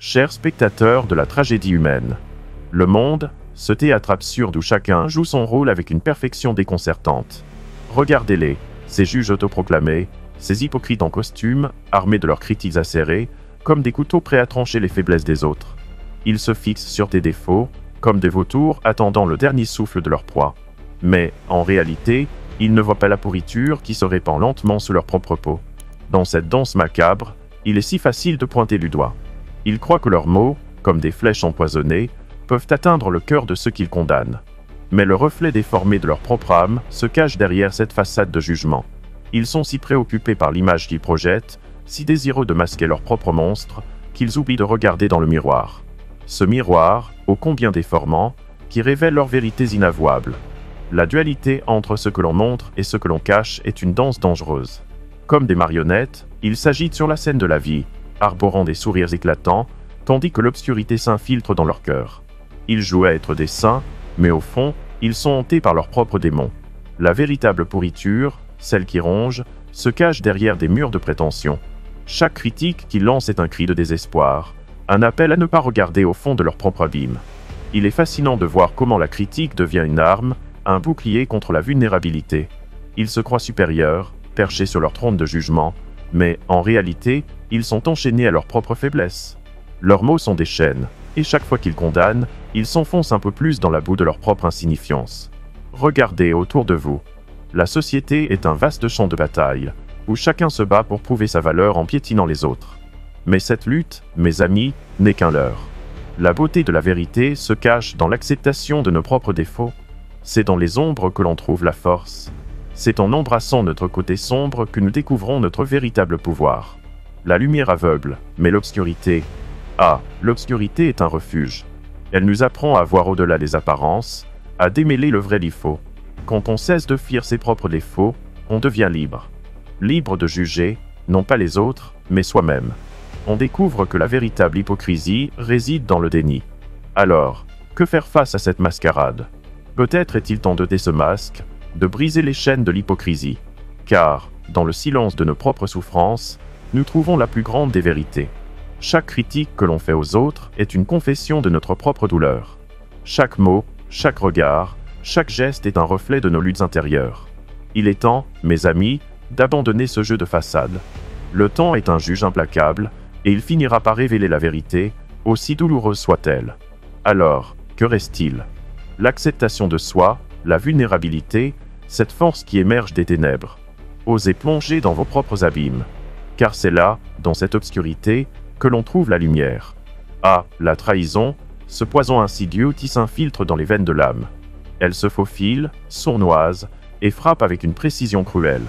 Chers spectateurs de la tragédie humaine, le monde, ce théâtre absurde où chacun joue son rôle avec une perfection déconcertante. Regardez-les, ces juges autoproclamés, ces hypocrites en costume, armés de leurs critiques acérées, comme des couteaux prêts à trancher les faiblesses des autres. Ils se fixent sur tes défauts, comme des vautours attendant le dernier souffle de leur proie. Mais, en réalité, ils ne voient pas la pourriture qui se répand lentement sous leur propre peau. Dans cette danse macabre, il est si facile de pointer du doigt. Ils croient que leurs mots, comme des flèches empoisonnées, peuvent atteindre le cœur de ceux qu'ils condamnent. Mais le reflet déformé de leur propre âme se cache derrière cette façade de jugement. Ils sont si préoccupés par l'image qu'ils projettent, si désireux de masquer leur propre monstre, qu'ils oublient de regarder dans le miroir. Ce miroir, ô combien déformant, qui révèle leurs vérités inavouables. La dualité entre ce que l'on montre et ce que l'on cache est une danse dangereuse. Comme des marionnettes, ils s'agitent sur la scène de la vie, arborant des sourires éclatants, tandis que l'obscurité s'infiltre dans leur cœur. Ils jouent à être des saints, mais au fond, ils sont hantés par leurs propres démons. La véritable pourriture, celle qui ronge, se cache derrière des murs de prétention. Chaque critique qu'ils lancent est un cri de désespoir, un appel à ne pas regarder au fond de leur propre abîme. Il est fascinant de voir comment la critique devient une arme, un bouclier contre la vulnérabilité. Ils se croient supérieurs, perchés sur leur trône de jugement, mais, en réalité, ils sont enchaînés à leur propre faiblesse. Leurs mots sont des chaînes, et chaque fois qu'ils condamnent, ils s'enfoncent un peu plus dans la boue de leur propre insignifiance. Regardez autour de vous. La société est un vaste champ de bataille, où chacun se bat pour prouver sa valeur en piétinant les autres. Mais cette lutte, mes amis, n'est qu'un leurre. La beauté de la vérité se cache dans l'acceptation de nos propres défauts. C'est dans les ombres que l'on trouve la force. C'est en embrassant notre côté sombre que nous découvrons notre véritable pouvoir. La lumière aveugle, mais l'obscurité... Ah, l'obscurité est un refuge. Elle nous apprend à voir au-delà des apparences, à démêler le vrai du faux. Quand on cesse de fuir ses propres défauts, on devient libre. Libre de juger, non pas les autres, mais soi-même. On découvre que la véritable hypocrisie réside dans le déni. Alors, que faire face à cette mascarade? Peut-être est-il temps d'ôter ce masque, de briser les chaînes de l'hypocrisie. Car, dans le silence de nos propres souffrances, nous trouvons la plus grande des vérités. Chaque critique que l'on fait aux autres est une confession de notre propre douleur. Chaque mot, chaque regard, chaque geste est un reflet de nos luttes intérieures. Il est temps, mes amis, d'abandonner ce jeu de façade. Le temps est un juge implacable, et il finira par révéler la vérité, aussi douloureuse soit-elle. Alors, que reste-t-il? L'acceptation de soi, la vulnérabilité, cette force qui émerge des ténèbres. Osez plonger dans vos propres abîmes. Car c'est là, dans cette obscurité, que l'on trouve la lumière. Ah, la trahison, ce poison insidieux qui s'infiltre dans les veines de l'âme. Elle se faufile, sournoise, et frappe avec une précision cruelle.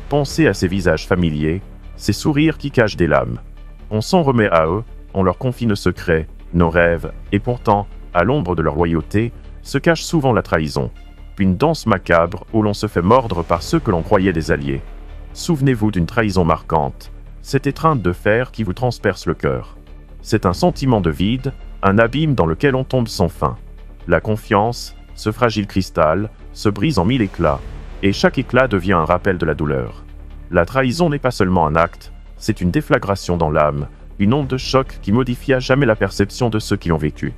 Pensez à ces visages familiers, ces sourires qui cachent des lames. On s'en remet à eux, on leur confie nos secrets, nos rêves, et pourtant, à l'ombre de leur loyauté, se cache souvent la trahison. Une danse macabre où l'on se fait mordre par ceux que l'on croyait des alliés. Souvenez-vous d'une trahison marquante, cette étreinte de fer qui vous transperce le cœur. C'est un sentiment de vide, un abîme dans lequel on tombe sans fin. La confiance, ce fragile cristal, se brise en 1000 éclats, et chaque éclat devient un rappel de la douleur. La trahison n'est pas seulement un acte, c'est une déflagration dans l'âme, une onde de choc qui modifie à jamais la perception de ceux qui l'ont vécu.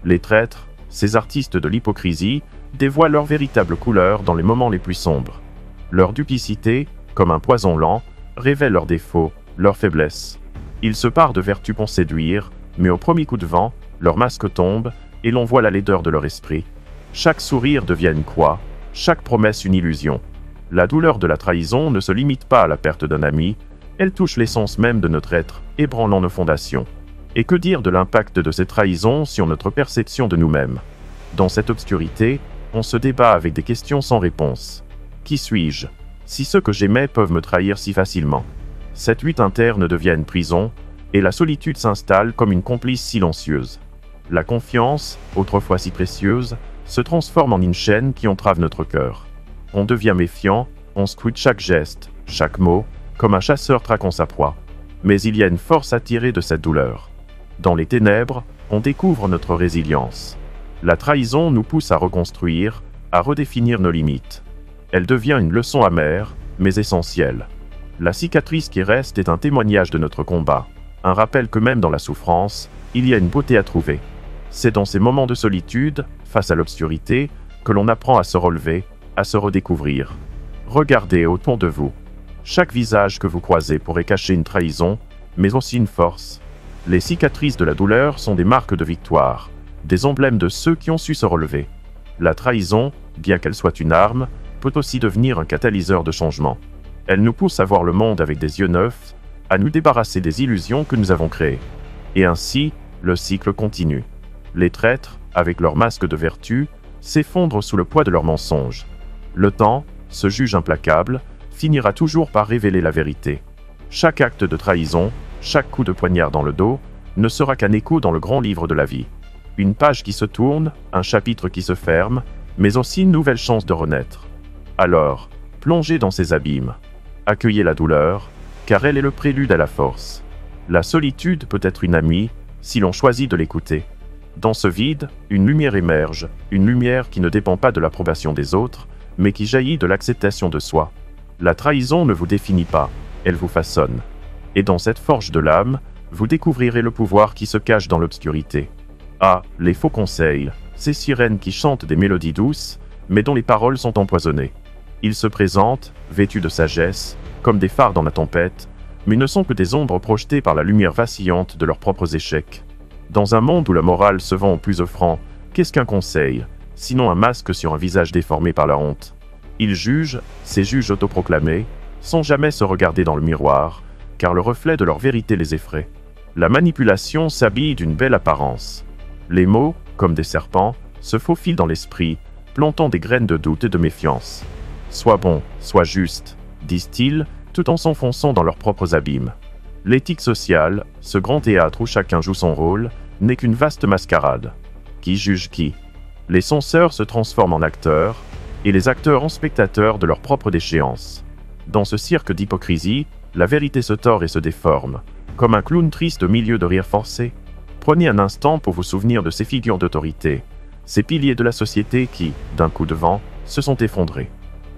Les traîtres, ces artistes de l'hypocrisie, dévoilent leur véritable couleur dans les moments les plus sombres. Leur duplicité, comme un poison lent, révèle leurs défauts, leurs faiblesses. Ils se parent de vertu pour séduire, mais au premier coup de vent, leur masque tombe, et l'on voit la laideur de leur esprit. Chaque sourire devient une croix, chaque promesse une illusion. La douleur de la trahison ne se limite pas à la perte d'un ami, elle touche l'essence même de notre être, ébranlant nos fondations. Et que dire de l'impact de ces trahisons sur notre perception de nous-mêmes? Dans cette obscurité, on se débat avec des questions sans réponse. Qui suis-je, si ceux que j'aimais peuvent me trahir si facilement? Cette lutte interne devient une prison, et la solitude s'installe comme une complice silencieuse. La confiance, autrefois si précieuse, se transforme en une chaîne qui entrave notre cœur. On devient méfiant, on scrute chaque geste, chaque mot, comme un chasseur traquant sa proie. Mais il y a une force à tirer de cette douleur. Dans les ténèbres, on découvre notre résilience. La trahison nous pousse à reconstruire, à redéfinir nos limites. Elle devient une leçon amère, mais essentielle. La cicatrice qui reste est un témoignage de notre combat, un rappel que même dans la souffrance, il y a une beauté à trouver. C'est dans ces moments de solitude, face à l'obscurité, que l'on apprend à se relever, à se redécouvrir. Regardez autour de vous. Chaque visage que vous croisez pourrait cacher une trahison, mais aussi une force. Les cicatrices de la douleur sont des marques de victoire, des emblèmes de ceux qui ont su se relever. La trahison, bien qu'elle soit une arme, peut aussi devenir un catalyseur de changement. Elle nous pousse à voir le monde avec des yeux neufs, à nous débarrasser des illusions que nous avons créées. Et ainsi, le cycle continue. Les traîtres, avec leur masque de vertu, s'effondrent sous le poids de leurs mensonges. Le temps, ce juge implacable, finira toujours par révéler la vérité. Chaque acte de trahison, chaque coup de poignard dans le dos, ne sera qu'un écho dans le grand livre de la vie. Une page qui se tourne, un chapitre qui se ferme, mais aussi une nouvelle chance de renaître. Alors, plongez dans ces abîmes. Accueillez la douleur, car elle est le prélude à la force. La solitude peut être une amie, si l'on choisit de l'écouter. Dans ce vide, une lumière émerge, une lumière qui ne dépend pas de l'approbation des autres, mais qui jaillit de l'acceptation de soi. La trahison ne vous définit pas, elle vous façonne. Et dans cette forge de l'âme, vous découvrirez le pouvoir qui se cache dans l'obscurité. Ah, les faux conseils, ces sirènes qui chantent des mélodies douces, mais dont les paroles sont empoisonnées. Ils se présentent, vêtus de sagesse, comme des phares dans la tempête, mais ne sont que des ombres projetées par la lumière vacillante de leurs propres échecs. Dans un monde où la morale se vend au plus offrant, qu'est-ce qu'un conseil, sinon un masque sur un visage déformé par la honte? Ils jugent, ces juges autoproclamés, sans jamais se regarder dans le miroir, car le reflet de leur vérité les effraie. La manipulation s'habille d'une belle apparence. Les mots, comme des serpents, se faufilent dans l'esprit, plantant des graines de doute et de méfiance. Sois bon, sois juste, disent-ils, tout en s'enfonçant dans leurs propres abîmes. L'éthique sociale, ce grand théâtre où chacun joue son rôle, n'est qu'une vaste mascarade. Qui juge qui? Les censeurs se transforment en acteurs, et les acteurs en spectateurs de leur propre déchéance. Dans ce cirque d'hypocrisie, la vérité se tord et se déforme, comme un clown triste au milieu de rires forcés. Prenez un instant pour vous souvenir de ces figures d'autorité, ces piliers de la société qui, d'un coup de vent, se sont effondrés.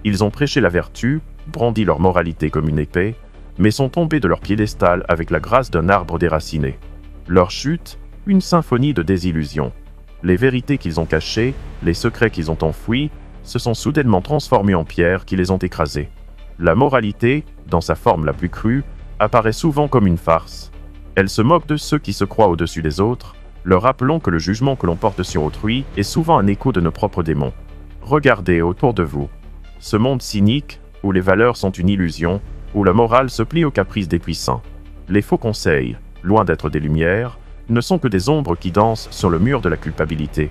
Ils ont prêché la vertu, brandi leur moralité comme une épée, mais sont tombés de leur piédestal avec la grâce d'un arbre déraciné. Leur chute, une symphonie de désillusions. Les vérités qu'ils ont cachées, les secrets qu'ils ont enfouis, se sont soudainement transformés en pierres qui les ont écrasés. La moralité, dans sa forme la plus crue, apparaît souvent comme une farce. Elle se moque de ceux qui se croient au-dessus des autres, leur rappelant que le jugement que l'on porte sur autrui est souvent un écho de nos propres démons. Regardez autour de vous. Ce monde cynique, où les valeurs sont une illusion, où la morale se plie aux caprices des puissants. Les faux conseils, loin d'être des lumières, ne sont que des ombres qui dansent sur le mur de la culpabilité.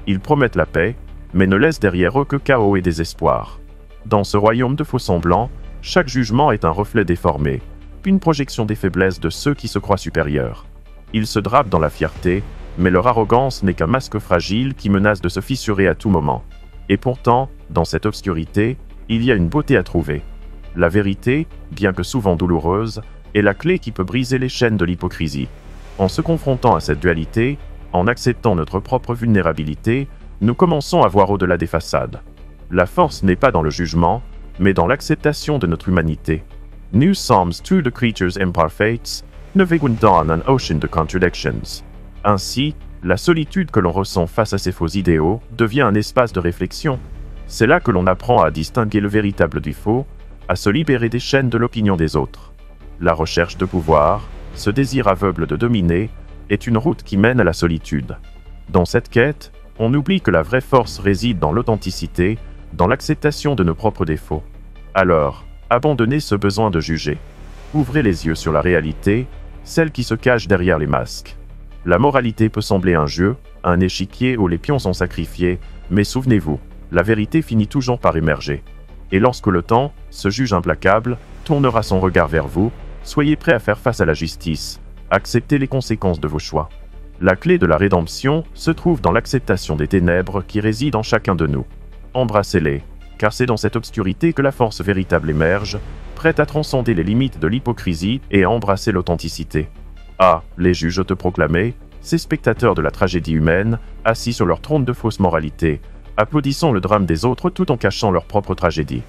Ils promettent la paix, mais ne laissent derrière eux que chaos et désespoir. Dans ce royaume de faux-semblants, chaque jugement est un reflet déformé, une projection des faiblesses de ceux qui se croient supérieurs. Ils se drapent dans la fierté, mais leur arrogance n'est qu'un masque fragile qui menace de se fissurer à tout moment. Et pourtant, dans cette obscurité, il y a une beauté à trouver. La vérité, bien que souvent douloureuse, est la clé qui peut briser les chaînes de l'hypocrisie. En se confrontant à cette dualité, en acceptant notre propre vulnérabilité, nous commençons à voir au-delà des façades. La force n'est pas dans le jugement, mais dans l'acceptation de notre humanité. Nous sommes tous de creatures imperfects, naviguant dans un ocean de contradictions. Ainsi, la solitude que l'on ressent face à ces faux idéaux devient un espace de réflexion. C'est là que l'on apprend à distinguer le véritable du faux, à se libérer des chaînes de l'opinion des autres. La recherche de pouvoir, ce désir aveugle de dominer, est une route qui mène à la solitude. Dans cette quête, on oublie que la vraie force réside dans l'authenticité, dans l'acceptation de nos propres défauts. Alors, abandonnez ce besoin de juger. Ouvrez les yeux sur la réalité, celle qui se cache derrière les masques. La moralité peut sembler un jeu, un échiquier où les pions sont sacrifiés, mais souvenez-vous, la vérité finit toujours par émerger. Et lorsque le temps, ce juge implacable, tournera son regard vers vous, soyez prêts à faire face à la justice, acceptez les conséquences de vos choix. La clé de la rédemption se trouve dans l'acceptation des ténèbres qui résident en chacun de nous. Embrassez-les, car c'est dans cette obscurité que la force véritable émerge, prête à transcender les limites de l'hypocrisie et à embrasser l'authenticité. Ah, les juges autoproclamés, ces spectateurs de la tragédie humaine, assis sur leur trône de fausse moralité, applaudissant le drame des autres tout en cachant leur propre tragédie.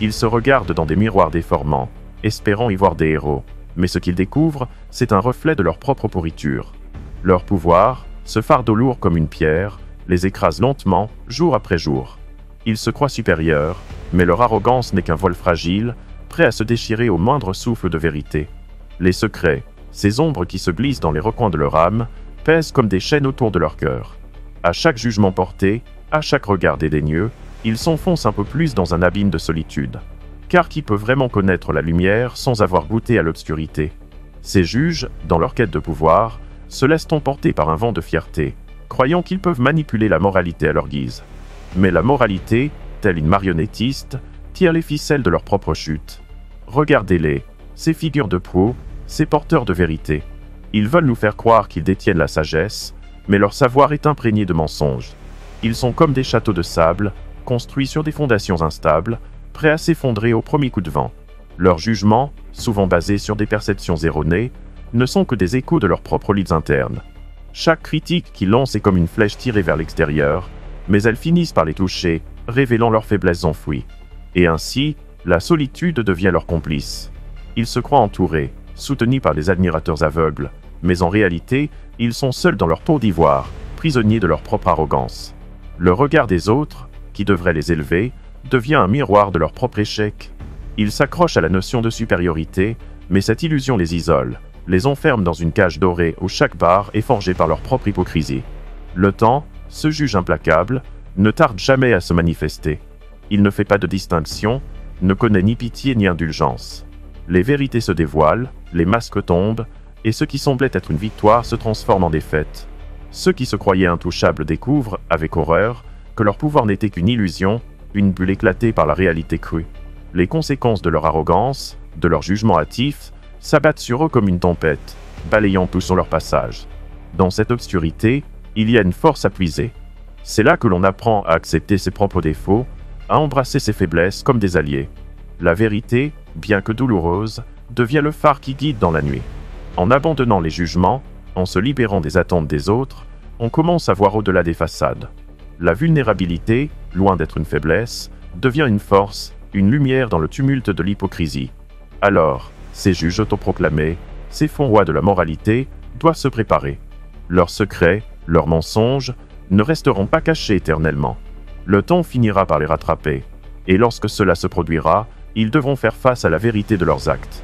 Ils se regardent dans des miroirs déformants, espérant y voir des héros, mais ce qu'ils découvrent, c'est un reflet de leur propre pourriture. Leur pouvoir, ce fardeau lourd comme une pierre, les écrase lentement, jour après jour. Ils se croient supérieurs, mais leur arrogance n'est qu'un voile fragile, prêt à se déchirer au moindre souffle de vérité. Les secrets, ces ombres qui se glissent dans les recoins de leur âme, pèsent comme des chaînes autour de leur cœur. À chaque jugement porté, à chaque regard dédaigneux, ils s'enfoncent un peu plus dans un abîme de solitude. Car qui peut vraiment connaître la lumière sans avoir goûté à l'obscurité? Ces juges, dans leur quête de pouvoir, se laissent emporter par un vent de fierté, croyant qu'ils peuvent manipuler la moralité à leur guise. Mais la moralité, telle une marionnettiste, tire les ficelles de leur propre chute. Regardez-les, ces figures de proue, ces porteurs de vérité. Ils veulent nous faire croire qu'ils détiennent la sagesse, mais leur savoir est imprégné de mensonges. Ils sont comme des châteaux de sable, construits sur des fondations instables, prêts à s'effondrer au premier coup de vent. Leurs jugements, souvent basés sur des perceptions erronées, ne sont que des échos de leurs propres luttes internes. Chaque critique qu'ils lancent est comme une flèche tirée vers l'extérieur, mais elles finissent par les toucher, révélant leurs faiblesses enfouies. Et ainsi, la solitude devient leur complice. Ils se croient entourés, soutenus par des admirateurs aveugles, mais en réalité, ils sont seuls dans leur tour d'ivoire, prisonniers de leur propre arrogance. Le regard des autres, qui devrait les élever, devient un miroir de leur propre échec. Ils s'accrochent à la notion de supériorité, mais cette illusion les isole, les enferme dans une cage dorée où chaque barre est forgée par leur propre hypocrisie. Le temps, ce juge implacable, ne tarde jamais à se manifester. Il ne fait pas de distinction, ne connaît ni pitié ni indulgence. Les vérités se dévoilent, les masques tombent, et ce qui semblait être une victoire se transforme en défaite. Ceux qui se croyaient intouchables découvrent, avec horreur, que leur pouvoir n'était qu'une illusion, une bulle éclatée par la réalité crue. Les conséquences de leur arrogance, de leur jugement hâtif, s'abattent sur eux comme une tempête, balayant tout sur leur passage. Dans cette obscurité, il y a une force à puiser. C'est là que l'on apprend à accepter ses propres défauts, à embrasser ses faiblesses comme des alliés. La vérité, bien que douloureuse, devient le phare qui guide dans la nuit. En abandonnant les jugements, en se libérant des attentes des autres, on commence à voir au-delà des façades. La vulnérabilité, loin d'être une faiblesse, devient une force, une lumière dans le tumulte de l'hypocrisie. Alors, ces juges autoproclamés, ces fonds rois de la moralité, doivent se préparer. Leurs secrets, leurs mensonges, ne resteront pas cachés éternellement. Le temps finira par les rattraper, et lorsque cela se produira, ils devront faire face à la vérité de leurs actes.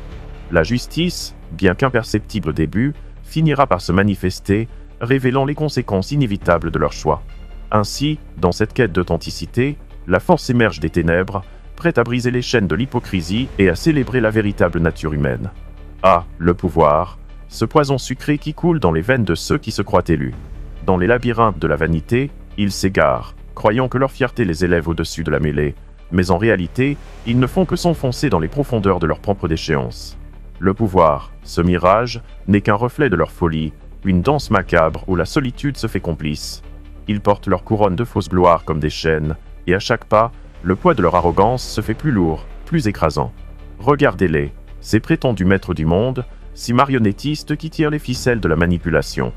La justice, bien qu'imperceptible au début, finira par se manifester, révélant les conséquences inévitables de leur choix. Ainsi, dans cette quête d'authenticité, la force émerge des ténèbres, prête à briser les chaînes de l'hypocrisie et à célébrer la véritable nature humaine. Ah, le pouvoir, ce poison sucré qui coule dans les veines de ceux qui se croient élus. Dans les labyrinthes de la vanité, ils s'égarent, croyant que leur fierté les élève au-dessus de la mêlée, mais en réalité, ils ne font que s'enfoncer dans les profondeurs de leur propre déchéance. Le pouvoir, ce mirage, n'est qu'un reflet de leur folie, une danse macabre où la solitude se fait complice. Ils portent leur couronne de fausse gloire comme des chaînes, et à chaque pas, le poids de leur arrogance se fait plus lourd, plus écrasant. Regardez-les, ces prétendus maîtres du monde, ces marionnettistes qui tirent les ficelles de la manipulation.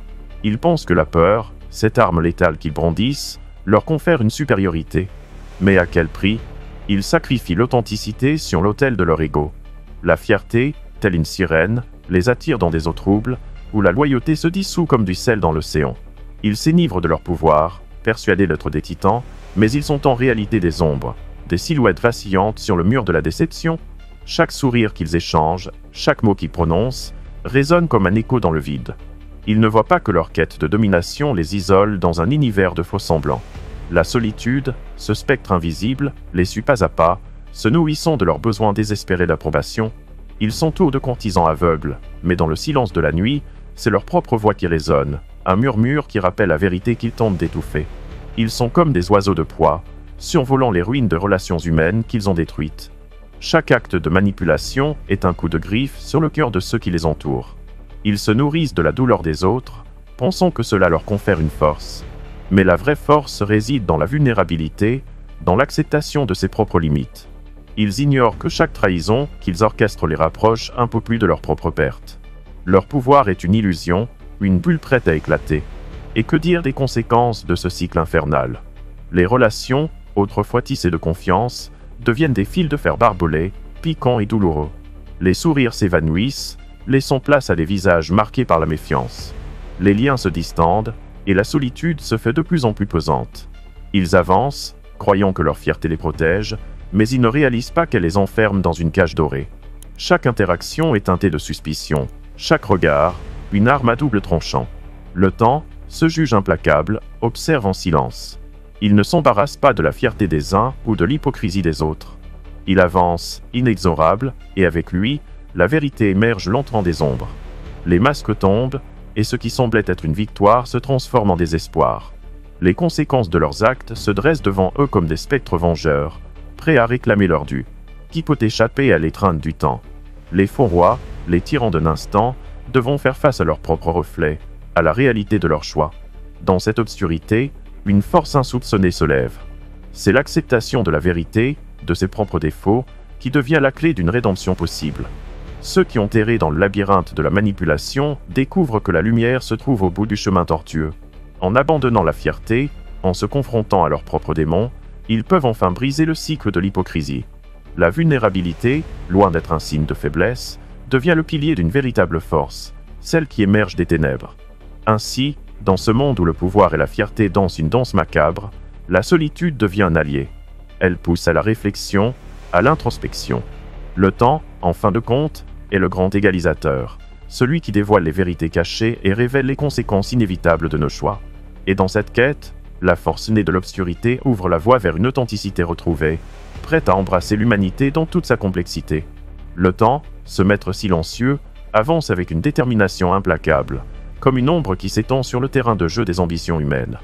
Ils pensent que la peur, cette arme létale qu'ils brandissent, leur confère une supériorité. Mais à quel prix? Ils sacrifient l'authenticité sur l'autel de leur ego. La fierté, telle une sirène, les attire dans des eaux troubles, où la loyauté se dissout comme du sel dans l'océan. Ils s'enivrent de leur pouvoir, persuadés d'être des titans, mais ils sont en réalité des ombres, des silhouettes vacillantes sur le mur de la déception. Chaque sourire qu'ils échangent, chaque mot qu'ils prononcent, résonne comme un écho dans le vide. Ils ne voient pas que leur quête de domination les isole dans un univers de faux semblants. La solitude, ce spectre invisible, les suit pas à pas, se nourrissant de leurs besoins désespérés d'approbation. Ils s'entourent de courtisans aveugles, mais dans le silence de la nuit, c'est leur propre voix qui résonne, un murmure qui rappelle la vérité qu'ils tentent d'étouffer. Ils sont comme des oiseaux de proie, survolant les ruines de relations humaines qu'ils ont détruites. Chaque acte de manipulation est un coup de griffe sur le cœur de ceux qui les entourent. Ils se nourrissent de la douleur des autres, pensant que cela leur confère une force. Mais la vraie force réside dans la vulnérabilité, dans l'acceptation de ses propres limites. Ils ignorent que chaque trahison qu'ils orchestrent les rapproche un peu plus de leur propre perte. Leur pouvoir est une illusion, une bulle prête à éclater. Et que dire des conséquences de ce cycle infernal? Les relations, autrefois tissées de confiance, deviennent des fils de fer barbelés, piquants et douloureux. Les sourires s'évanouissent, laissant place à des visages marqués par la méfiance. les liens se distendent, et la solitude se fait de plus en plus pesante. Ils avancent, croyant que leur fierté les protège, mais ils ne réalisent pas qu'elle les enferme dans une cage dorée. Chaque interaction est teintée de suspicion, chaque regard, une arme à double tranchant. Le temps, ce juge implacable, observe en silence. Il ne s'embarrasse pas de la fierté des uns ou de l'hypocrisie des autres. Il avance, inexorable, et avec lui, la vérité émerge lentement des ombres. Les masques tombent, et ce qui semblait être une victoire se transforme en désespoir. Les conséquences de leurs actes se dressent devant eux comme des spectres vengeurs, prêts à réclamer leur dû. Qui peut échapper à l'étreinte du temps? Les faux rois, les tyrans d'un instant, devront faire face à leurs propres reflets, à la réalité de leur choix. Dans cette obscurité, une force insoupçonnée se lève. C'est l'acceptation de la vérité, de ses propres défauts, qui devient la clé d'une rédemption possible. Ceux qui ont erré dans le labyrinthe de la manipulation découvrent que la lumière se trouve au bout du chemin tortueux. En abandonnant la fierté, en se confrontant à leurs propres démons, ils peuvent enfin briser le cycle de l'hypocrisie. La vulnérabilité, loin d'être un signe de faiblesse, devient le pilier d'une véritable force, celle qui émerge des ténèbres. Ainsi, dans ce monde où le pouvoir et la fierté dansent une danse macabre, la solitude devient un allié. Elle pousse à la réflexion, à l'introspection. Le temps, en fin de compte, est le grand égalisateur, celui qui dévoile les vérités cachées et révèle les conséquences inévitables de nos choix. Et dans cette quête, la force née de l'obscurité ouvre la voie vers une authenticité retrouvée, prête à embrasser l'humanité dans toute sa complexité. Le temps, ce maître silencieux, avance avec une détermination implacable, comme une ombre qui s'étend sur le terrain de jeu des ambitions humaines.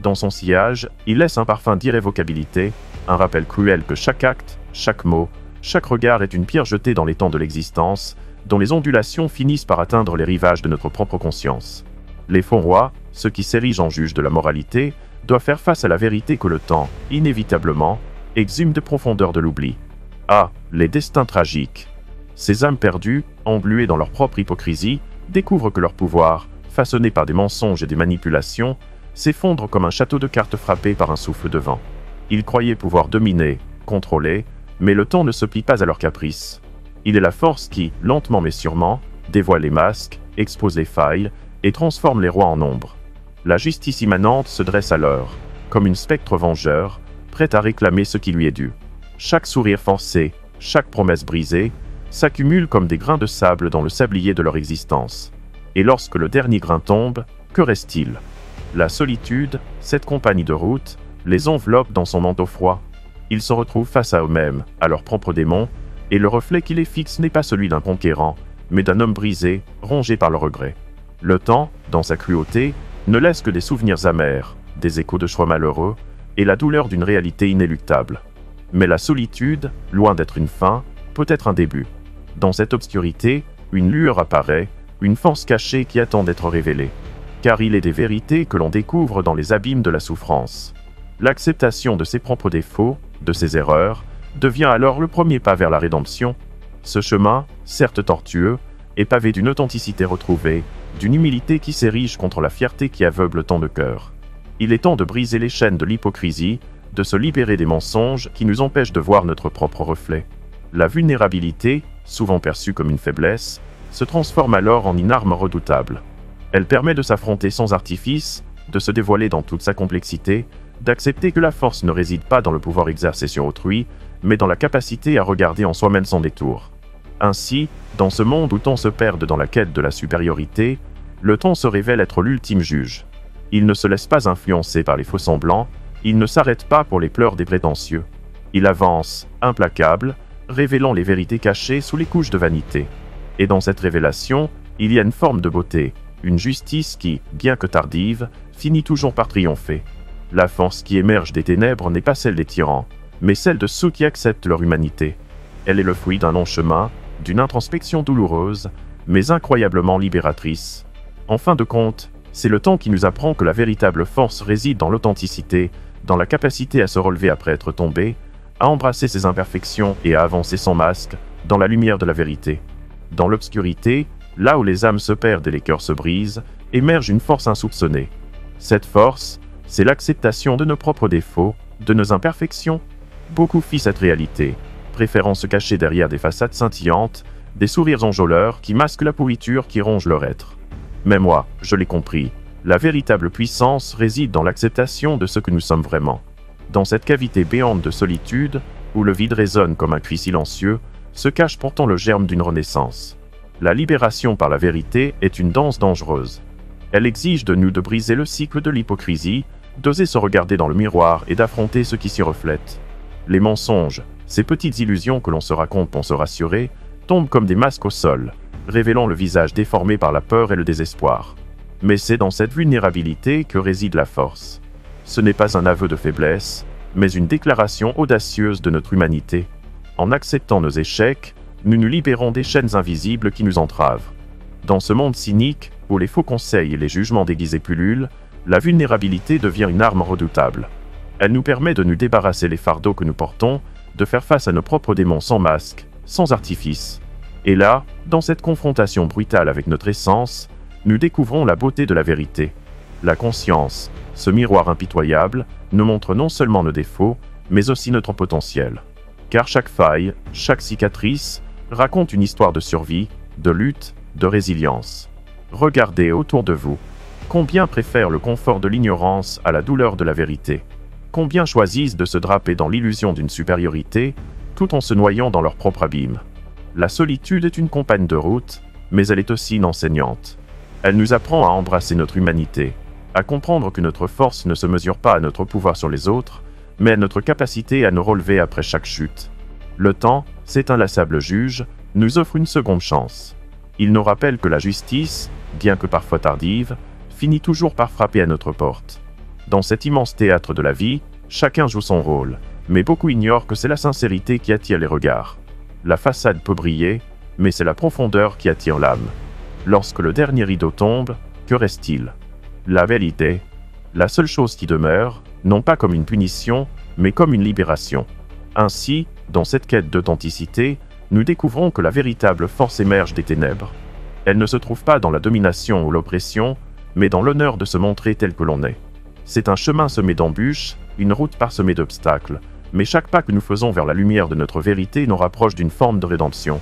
Dans son sillage, il laisse un parfum d'irrévocabilité, un rappel cruel que chaque acte, chaque mot, chaque regard est une pierre jetée dans les temps de l'existence, dont les ondulations finissent par atteindre les rivages de notre propre conscience. Les faux rois, ceux qui s'érigent en juges de la moralité, doivent faire face à la vérité que le temps, inévitablement, exhume des profondeurs de l'oubli. Ah, les destins tragiques! Ces âmes perdues, engluées dans leur propre hypocrisie, découvrent que leur pouvoir, façonné par des mensonges et des manipulations, s'effondre comme un château de cartes frappé par un souffle de vent. Ils croyaient pouvoir dominer, contrôler, mais le temps ne se plie pas à leurs caprices. Il est la force qui, lentement mais sûrement, dévoile les masques, expose les failles et transforme les rois en ombre. La justice immanente se dresse alors, comme une spectre vengeur, prête à réclamer ce qui lui est dû. Chaque sourire forcé, chaque promesse brisée, s'accumulent comme des grains de sable dans le sablier de leur existence. Et lorsque le dernier grain tombe, que reste-t-il? La solitude, cette compagnie de route, les enveloppe dans son manteau froid. Ils se retrouvent face à eux-mêmes, à leurs propres démons, et le reflet qui les fixe n'est pas celui d'un conquérant, mais d'un homme brisé, rongé par le regret. Le temps, dans sa cruauté, ne laisse que des souvenirs amers, des échos de choix malheureux, et la douleur d'une réalité inéluctable. Mais la solitude, loin d'être une fin, peut être un début. Dans cette obscurité, une lueur apparaît, une force cachée qui attend d'être révélée. Car il est des vérités que l'on découvre dans les abîmes de la souffrance. L'acceptation de ses propres défauts, de ses erreurs, devient alors le premier pas vers la rédemption. Ce chemin, certes tortueux, est pavé d'une authenticité retrouvée, d'une humilité qui s'érige contre la fierté qui aveugle tant de cœurs. Il est temps de briser les chaînes de l'hypocrisie, de se libérer des mensonges qui nous empêchent de voir notre propre reflet. La vulnérabilité, souvent perçue comme une faiblesse, se transforme alors en une arme redoutable. Elle permet de s'affronter sans artifice, de se dévoiler dans toute sa complexité, d'accepter que la force ne réside pas dans le pouvoir exercé sur autrui, mais dans la capacité à regarder en soi-même sans détour. Ainsi, dans ce monde où tant se perdent dans la quête de la supériorité, le temps se révèle être l'ultime juge. Il ne se laisse pas influencer par les faux-semblants, il ne s'arrête pas pour les pleurs des prétentieux. Il avance, implacable, révélant les vérités cachées sous les couches de vanité. Et dans cette révélation, il y a une forme de beauté, une justice qui, bien que tardive, finit toujours par triompher. La force qui émerge des ténèbres n'est pas celle des tyrans, mais celle de ceux qui acceptent leur humanité. Elle est le fruit d'un long chemin, d'une introspection douloureuse, mais incroyablement libératrice. En fin de compte, c'est le temps qui nous apprend que la véritable force réside dans l'authenticité, dans la capacité à se relever après être tombé, à embrasser ses imperfections et à avancer sans masque, dans la lumière de la vérité. Dans l'obscurité, là où les âmes se perdent et les cœurs se brisent, émerge une force insoupçonnée. Cette force, c'est l'acceptation de nos propres défauts, de nos imperfections. Beaucoup fuient cette réalité, préférant se cacher derrière des façades scintillantes, des sourires enjôleurs qui masquent la pourriture qui ronge leur être. Mais moi, je l'ai compris. La véritable puissance réside dans l'acceptation de ce que nous sommes vraiment. Dans cette cavité béante de solitude, où le vide résonne comme un cri silencieux, se cache pourtant le germe d'une renaissance. La libération par la vérité est une danse dangereuse. Elle exige de nous de briser le cycle de l'hypocrisie, d'oser se regarder dans le miroir et d'affronter ce qui s'y reflète. Les mensonges, ces petites illusions que l'on se raconte pour se rassurer, tombent comme des masques au sol, révélant le visage déformé par la peur et le désespoir. Mais c'est dans cette vulnérabilité que réside la force. Ce n'est pas un aveu de faiblesse, mais une déclaration audacieuse de notre humanité. En acceptant nos échecs, nous nous libérons des chaînes invisibles qui nous entravent. Dans ce monde cynique, où les faux conseils et les jugements déguisés pullulent, la vulnérabilité devient une arme redoutable. Elle nous permet de nous débarrasser les fardeaux que nous portons, de faire face à nos propres démons sans masque, sans artifice. Et là, dans cette confrontation brutale avec notre essence, nous découvrons la beauté de la vérité. La conscience, ce miroir impitoyable, nous montre non seulement nos défauts, mais aussi notre potentiel. Car chaque faille, chaque cicatrice, raconte une histoire de survie, de lutte, de résilience. Regardez autour de vous. Combien préfèrent le confort de l'ignorance à la douleur de la vérité? Combien choisissent de se draper dans l'illusion d'une supériorité, tout en se noyant dans leur propre abîme? La solitude est une compagne de route, mais elle est aussi une enseignante. Elle nous apprend à embrasser notre humanité, à comprendre que notre force ne se mesure pas à notre pouvoir sur les autres, mais à notre capacité à nous relever après chaque chute. Le temps, cet inlassable juge, nous offre une seconde chance. Il nous rappelle que la justice, bien que parfois tardive, finit toujours par frapper à notre porte. Dans cet immense théâtre de la vie, chacun joue son rôle, mais beaucoup ignorent que c'est la sincérité qui attire les regards. La façade peut briller, mais c'est la profondeur qui attire l'âme. Lorsque le dernier rideau tombe, que reste-t-il? La vérité. La seule chose qui demeure, non pas comme une punition, mais comme une libération. Ainsi, dans cette quête d'authenticité, nous découvrons que la véritable force émerge des ténèbres. Elle ne se trouve pas dans la domination ou l'oppression, mais dans l'honneur de se montrer tel que l'on est. C'est un chemin semé d'embûches, une route parsemée d'obstacles, mais chaque pas que nous faisons vers la lumière de notre vérité nous rapproche d'une forme de rédemption.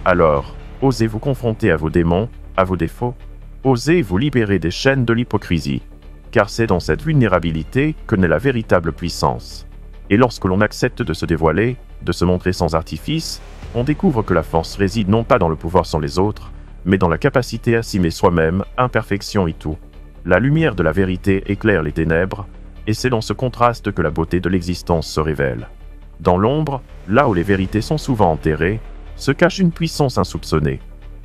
Alors, osez vous confronter à vos démons, à vos défauts. Osez vous libérer des chaînes de l'hypocrisie. Car c'est dans cette vulnérabilité que naît la véritable puissance. Et lorsque l'on accepte de se dévoiler, de se montrer sans artifice, on découvre que la force réside non pas dans le pouvoir sur les autres, mais dans la capacité à s'aimer soi-même, imperfection et tout. La lumière de la vérité éclaire les ténèbres, et c'est dans ce contraste que la beauté de l'existence se révèle. Dans l'ombre, là où les vérités sont souvent enterrées, se cache une puissance insoupçonnée.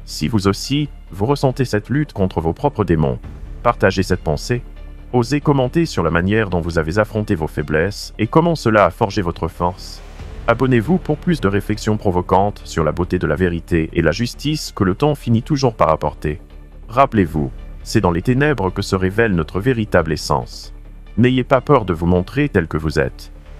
Si vous aussi, vous ressentez cette lutte contre vos propres démons, partagez cette pensée. Osez commenter sur la manière dont vous avez affronté vos faiblesses et comment cela a forgé votre force. Abonnez-vous pour plus de réflexions provocantes sur la beauté de la vérité et la justice que le temps finit toujours par apporter. Rappelez-vous, c'est dans les ténèbres que se révèle notre véritable essence. N'ayez pas peur de vous montrer tel que vous êtes.